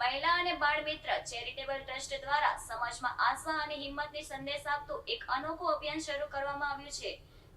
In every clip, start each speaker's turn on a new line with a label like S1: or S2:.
S1: મહિલા અને બાળ મિત્ર ચેરિટેબલ ટ્રસ્ટ દ્વારા સમાજમાં આશા અને હિંમતની સંદેશ આપતું એક અનોખું અભિયાન શરૂ કરવામાં આવ્યું છે।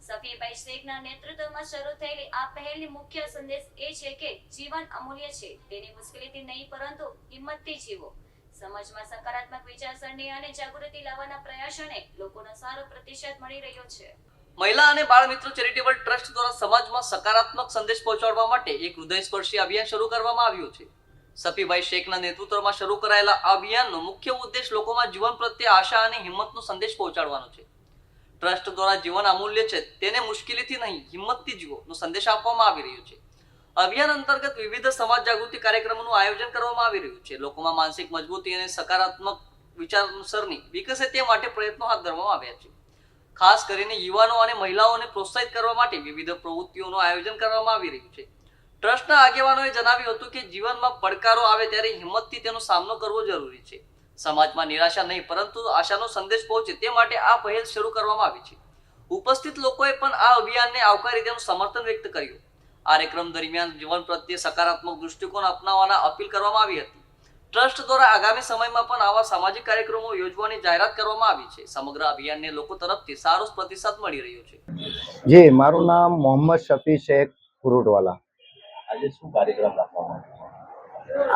S1: સફીભાઈ શેખના નેતૃત્વમાં શરૂ થયેલી આ પહેલની મુખ્ય સંદેશ એ છે કે જીવન અમૂલ્ય છે, તેની મુશ્કેલીથી નહીં પરંતુ હિંમતથી જીવો। સમાજમાં સકારાત્મક વિચારસરણી અને જાગૃતિ લાવવાના પ્રયાસોને લોકોનો સારો પ્રતિસાદ મળી રહ્યો છે।
S2: મહિલા અને બાળ મિત્રો ચેરિટેબલ ટ્રસ્ટ દ્વારા સમાજમાં સકારાત્મક સંદેશ પહોંચાડવા માટે એક હૃદયસ્પર્શી અભિયાન શરૂ કરવામાં આવ્યું છે। સફીભાઈ શેખના નેતૃત્વમાં શરૂ કરાયેલા આ અભિયાનનો મુખ્ય ઉદ્દેશ લોકોમાં જીવન પ્રત્યે આશા અને હિંમતનો સંદેશ પહોંચાડવાનો છે। ટ્રસ્ટ દ્વારા જીવન અમૂલ્ય છે, તેને મુશ્કેલીથી નહીં હિંમતથી જીવોનો સંદેશ આપવામાં આવી રહ્યો છે। અભિયાન અંતર્ગત વિવિધ સમાજ જાગૃતિ કાર્યક્રમોનું આયોજન કરવામાં આવી રહ્યું છે। લોકોમાં માનસિક મજબૂતી અને સકારાત્મક વિચારસરણી વિકસે તે માટે પ્રયત્નો હાથ ધરવામાં આવ્યા છે। ખાસ કરીને યુવાનો અને મહિલાઓને પ્રોત્સાહિત કરવા માટે વિવિધ પ્રવૃત્તિઓનું આયોજન કરવામાં આવી રહ્યું છે। ટ્રસ્ટના આગેવાનોએ જણાવ્યું હતું કે જીવનમાં પડકારો આવે ત્યારે હિંમતથી તેનો સામનો કરવો જરૂરી છે। સમાજમાં નિરાશા નહીં પરંતુ આશાનો સંદેશ પહોંચે તે માટે આ પહેલ શરૂ કરવામાં આવી છે। ઉપસ્થિત લોકોએ પણ આ અભિયાનને આવકારી તેનું સમર્થન વ્યક્ત કર્યું। કાર્યક્રમ દરમિયાન જીવન પ્રત્યે સકારાત્મક દૃષ્ટિકોન અપનાવવાના અપીલ કરવામાં આવી હતી। ટ્રસ્ટ દ્વારા આગામી સમયમાં પણ આવા સામાજિક કાર્યક્રમો યોજવાની જાહેરાત કરવામાં આવી છે। સમગ્ર અભિયાનને લોકો તરફથી સારો પ્રતિસાદ મળી રહ્યો છે।
S3: જી, મારું નામ મોહમ્મદ શફી શેખ ફુરુટવાલા।
S4: આજે શું કાર્યક્રમ રાખવામાં આવ્યો?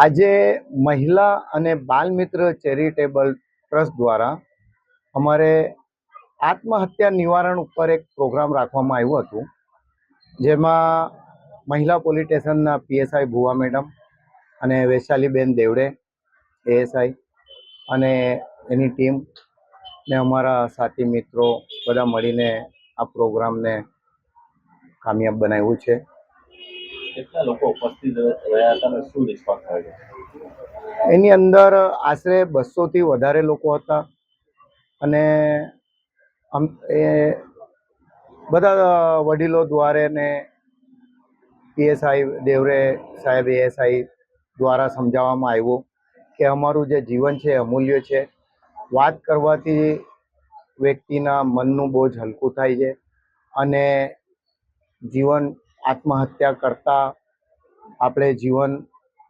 S3: આજે મહિલા અને બાલ મિત્ર ચેરિટેબલ ટ્રસ્ટ દ્વારા અમારે આત્મહત્યા નિવારણ ઉપર એક પ્રોગ્રામ રાખવામાં આવ્યું હતું, જેમાં મહિલા પોલીસ સ્ટેશનના પીએસઆઈ ભુવા મેડમ અને વૈશાલીબેન દેવડે એએસઆઈ અને એની ટીમ ને અમારા સાથી મિત્રો બધા મળીને આ પ્રોગ્રામને કામયાબ બનાવ્યું છે।
S4: કેટલા લોકો ઉપસ્થિત રહ્યા હતા અને શું રિસ્પોન્સ આવ્યો?
S3: એની અંદર આશરે 200થી વધારે લોકો હતા અને એ બધા વડીલો દ્વારા ને પીએસઆઈ દેવરે સાહેબ એએસઆઈ દ્વારા સમજાવવામાં આવ્યું કે અમારું જે જીવન છે અમૂલ્ય છે। વાત કરવાથી વ્યક્તિના મનનું બોજ હલકું થાય છે અને જીવન આત્મહત્યા કરતાં આપણે જીવન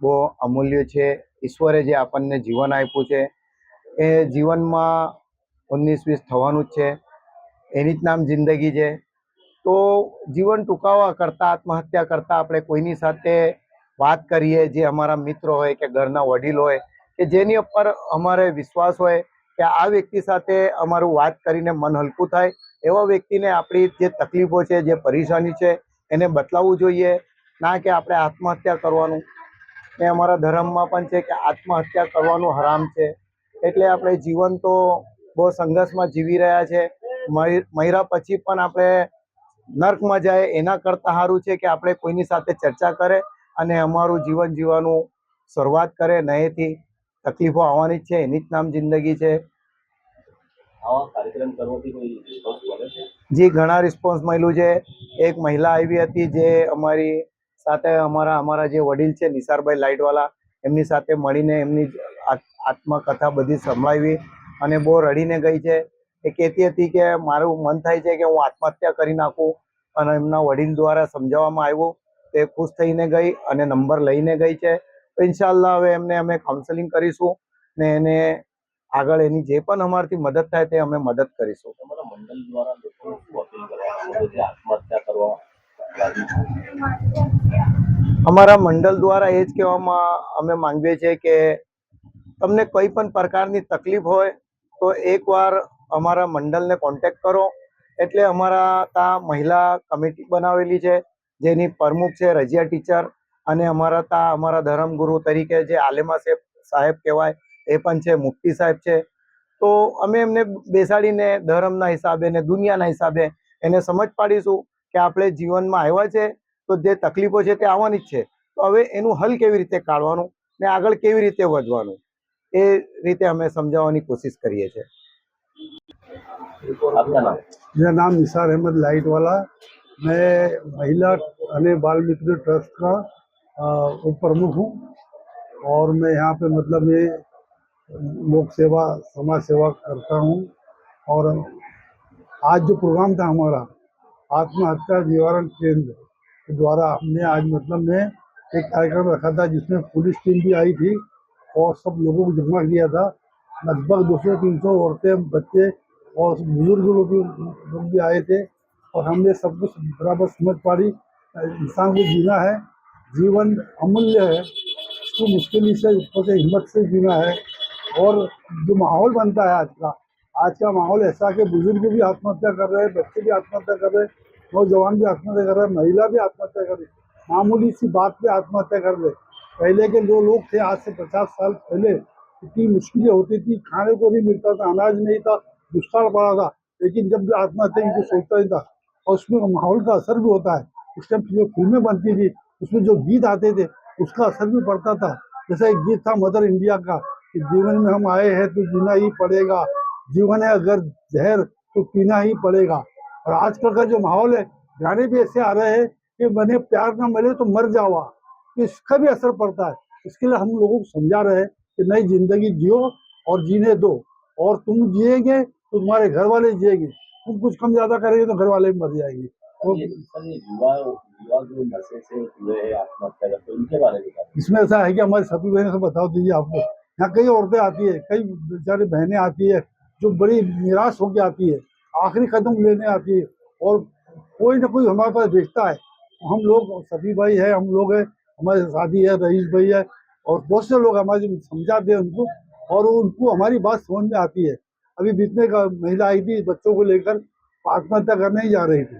S3: બહુ અમૂલ્ય છે। ઈશ્વરે જે આપણને જીવન આપ્યું છે એ જીવનમાં 19-20 થવાનું જ છે, એની જ નામ જિંદગી છે। તો જીવન ટૂંકાવવા કરતાં આત્મહત્યા કરતાં આપણે કોઈની સાથે વાત કરીએ, જે અમારા મિત્રો હોય કે ઘરના વડીલ હોય કે જેની ઉપર અમારે વિશ્વાસ હોય કે આ વ્યક્તિ સાથે અમારું વાત કરીને મન હલકું થાય, એવા વ્યક્તિને આપણી જે તકલીફો છે, જે પરેશાની છે એને બતલાવવું જોઈએ, ના કે આપણે આત્મહત્યા કરવાનું। એ અમારા ધર્મમાં પણ છે કે આત્મહત્યા કરવાનું હરામ છે। એટલે આપણે જીવન તો બહુ સંઘર્ષમાં જીવી રહ્યા છે। મર્યા પછી પણ આપણે નર્કમાં જાય એના કરતાં સારું છે કે આપણે કોઈની સાથે ચર્ચા કરે અને અમારું જીવન જીવવાનું શરૂઆત કરે। નહીંથી તકલીફો આવવાની જ છે, એની જ નામ જિંદગી છે।
S4: આવા કાર્યક્રમ કરવાથી કોઈ રિસ્પોન્સ મળે છે?
S3: જી, ઘણા રિસ્પોન્સ મળ્યું છે। એક મહિલા આવી હતી જે અમારી સાથે અમારા જે વડીલ છે નિસારભાઈ લાઇટવાલા, એમની સાથે મળીને એમની આત્મકથા બધી સંભળાવી અને બહુ રડીને ગઈ છે। એ કહેતી હતી કે મારું મન થાય છે કે હું આત્મહત્યા કરી નાખું, અને એમના વડીલ દ્વારા સમજાવવામાં આવ્યું, તે ખુશ થઈને ગઈ અને નંબર લઈને ગઈ છે। તો ઇન્શાઅલ્લાહ હવે એમને અમે કાઉન્સેલિંગ કરીશું ને એને આગળ એની જે પણ અમારાથી મદદ થાય તે અમે મદદ કરીશું।
S4: તમારા મંડળ દ્વારા લોકોને શું અપીલ કરવામાં આવે છે આત્મહત્યા કરવા રાજી છે?
S3: અમારા મંડળ દ્વારા એ જ કહેવામાં અમે માંગીએ છીએ કે તમને કોઈ પણ પ્રકારની તકલીફ હોય તો એકવાર અમારા મંડળને કોન્ટેક્ટ કરો। એટલે અમારા ત્યાં મહિલા કમિટી બનાવેલી છે, જેની પ્રમુખ છે રજિયા ટીચર, અને અમારા ધર્મગુરુ તરીકે જે આલેમા સાહેબ કહેવાય એ પણ છે, મુફ્તી સાહેબ છે। તો અમે એમને બેસાડીને ધર્મના હિસાબે ને દુનિયાના હિસાબે એને સમજ પાડીશું કે આપણે જીવનમાં આવ્યા છે તો જે તકલીફો છે તે આવવાની જ છે, તો હવે એનું હલ કેવી રીતે કાઢવાનું ને આગળ કેવી રીતે વધવાનું, એ રીતે અમે સમજાવવાની कोशिश કરીએ છીએ।
S4: आपका नाम?
S5: मेरा नाम निसार अहमद लाइटवाला। मैं महिला અને बाल मित्र ट्रस्ट का उप प्रमुख हूँ और मैं यहाँ पे मतलब ये लोक सेवा समाज सेवा करता हूँ। और आज जो प्रोग्राम था हमारा आत्महत्या निवारण केंद्र के द्वारा, हमने आज मतलब में एक कार्यक्रम रखा था जिसमें पुलिस टीम भी आई थी और सब लोगों को जमा किया था। लगभग 200-300 औरतें, बच्चे और बुजुर्ग लोग भी आए थे और हमने सब कुछ बराबर समझ पाई। इंसान को जीना है, जीवन अमूल्य है, इसको मुश्किल से ऊपर से हिम्मत से जीना है। और जो माहौल बनता है आज का माहौल ऐसा कि बुजुर्ग भी आत्महत्या कर रहे हैं, बच्चे भी आत्महत्या कर रहे हैं, नौजवान भी आत्महत्या कर रहे हैं, महिला भी आत्महत्या कर रही है, मामूली सी बात पे आत्महत्या कर रहे। पहले के जो लोग थे, आज से 50 साल पहले इतनी मुश्किलें होती थी, खाने को नहीं मिलता था, अनाज नहीं था, दुष्काल पड़ा था, लेकिन जब भी आत्महत्या की कोई सोचता नहीं था। और उसमें माहौल का असर भी होता है। उस टाइम जो फिल्में बनती थी, उसमें जो गीत आते थे, उसका असर भी पड़ता था। जैसा एक गीत था मदर इंडिया का कि जीवन में हम आए हैं तो जीना ही पड़ेगा, जीवन है अगर जहर तो पीना ही पड़ेगा। और आजकल का जो माहौल है, गाने भी ऐसे आ रहे हैं कि मैंने प्यार ना मिले तो मर जावा, तो इसका भी असर पड़ता है। इसके लिए हम लोगों को समझा रहे हैं कि नई जिंदगी जियो और जीने दो, और तुम जिएंगे तो तुम्हारे घर वाले जिएंगे, तुम कुछ कम ज्यादा करेंगे तो घर वाले भी मर जाएंगे। तो
S4: सर ये युवा युवा जो नशे से जुड़े हैं, आत्महत्या करते हैं, उनके बारे में क्या?
S5: इसमें ऐसा है कि हमारी सभी बहनों से बताओ दीजिए आपको, यहाँ कई औरतें आती है, कई बेचारी बहनें आती है जो बड़ी निराश होकर आती है, आखिरी कदम लेने आती है, और कोई ना कोई हमारे पास भेजता है। हम लोग सभी भाई है, हम लोग है, हमारे साथी है, रईस भाई है, और बहुत से लोग हमारे समझाते हैं उनको, और उनको हमारी बात समझ में आती है। अभी बीच में एक महिला आई थी, बच्चों को लेकर आत्महत्या करने ही जा रही थी,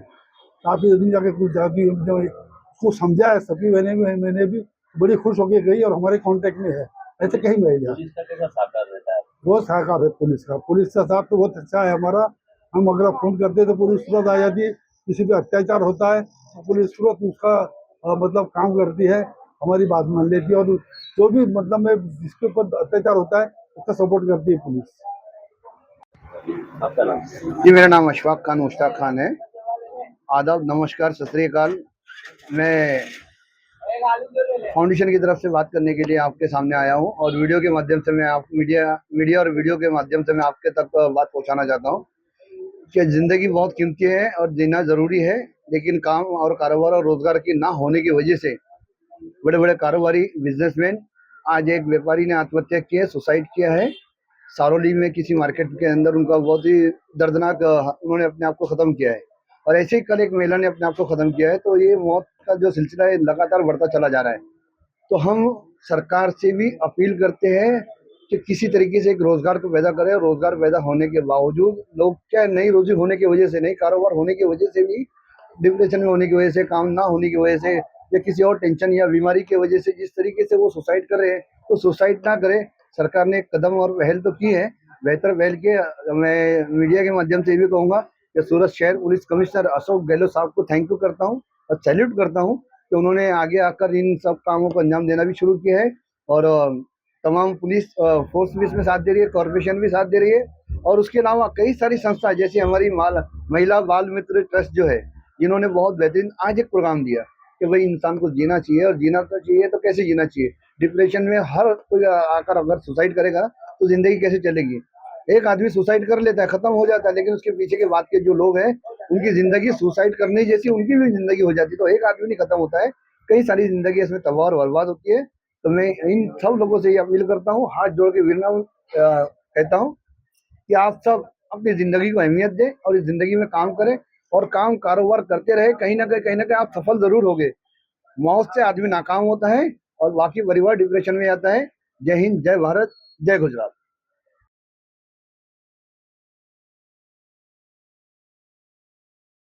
S5: काफी जल्दी जाके कुछ जाती उसको समझा है, सभी मैंने भी बड़ी खुश होकर गई और हमारे कांटेक्ट में है। ऐसे कहीं महिला
S4: पुलिस का कैसा साकार रहता है?
S5: बहुत सहकार है पुलिस का साथ तो बहुत अच्छा है हमारा। हम अगर फोन करते तो पुलिस तुरंत आ जाती है, किसी पे अत्याचार होता है तो पुलिस तुरंत उसका मतलब काम करती है, हमारी बात मान लेती है, और जो भी मतलब में जिसके ऊपर अत्याचार होता है उसका सपोर्ट करती है पुलिस।
S4: आपका नाम?
S6: जी, मेरा नाम अशफाक खान मुश्ताक खान है। आदाब, नमस्कार, सत श्री अकाल। मैं फाउंडेशन की तरफ से बात करने के लिए आपके सामने आया हूं, और वीडियो के माध्यम से मैं आप मीडिया और वीडियो के माध्यम से मैं आपके तक बात पहुंचाना चाहता हूं कि ज़िंदगी बहुत कीमती है और जीना ज़रूरी है, लेकिन काम और कारोबार और रोज़गार की ना होने की वजह से बड़े बड़े कारोबारी बिजनेसमैन, आज एक व्यापारी ने आत्महत्या की है, सुसाइड किया है सारोली में किसी मार्केट के अंदर। उनका बहुत ही दर्दनाक, उन्होंने अपने आप को ख़त्म किया है। और ऐसे ही कल एक महिला ने अपने आप को ख़त्म किया है। तो ये मौत का जो सिलसिला है लगातार बढ़ता चला जा रहा है। तो हम सरकार से भी अपील करते हैं कि किसी तरीके से एक रोज़गार को पैदा करें। रोज़गार पैदा होने के बावजूद लोग क्या, नई रोजी होने की वजह से, नई कारोबार होने की वजह से भी, डिप्रेशन में होने की वजह से, काम ना होने की वजह से, या किसी और टेंशन या बीमारी की वजह से जिस तरीके से वो सुसाइड कर रहे हैं, तो सुसाइड ना करें। सरकार ने कदम और पहल तो की है, बेहतर पहल के। मैं मीडिया के माध्यम से भी कहूँगा कि सूरत शहर पुलिस कमिश्नर अशोक गहलोत साहब को थैंक यू करता हूँ और सैल्यूट करता हूँ कि उन्होंने आगे आकर इन सब कामों को अंजाम देना भी शुरू किया है। और तमाम पुलिस फोर्स भी इसमें साथ दे रही है, कॉर्पोरेशन भी साथ दे रही है, और उसके अलावा कई सारी संस्था जैसे हमारी महिला बाल मित्र ट्रस्ट जो है, इन्होंने बहुत बेहतरीन आज एक प्रोग्राम दिया कि भाई इंसान को जीना चाहिए, और जीना तो चाहिए तो कैसे जीना चाहिए। डिप्रेशन में हर कोई आकर अगर सुसाइड करेगा तो जिंदगी कैसे चलेगी। एक आदमी सुसाइड कर लेता है, खत्म हो जाता है, लेकिन उसके पीछे के बाद के जो लोग हैं उनकी जिंदगी सुसाइड करने जैसी उनकी भी जिंदगी हो जाती है। तो एक आदमी नहीं खत्म होता है, कई सारी जिंदगी इसमें तबाह और बर्बाद होती है। तो मैं इन सब लोगों से ये अपील करता हूँ, हाथ जोड़ के विनम्र कहता हूँ कि आप सब अपनी जिंदगी को अहमियत दें और इस जिंदगी में काम करें और काम कारोबार करते रहे। कहीं ना कहीं आप सफल जरूर होगे। मौत से आदमी नाकाम होता है और बाकी परिवार डिप्रेशन में जाता है। जय हिंद, जय भारत, जय गुजरात।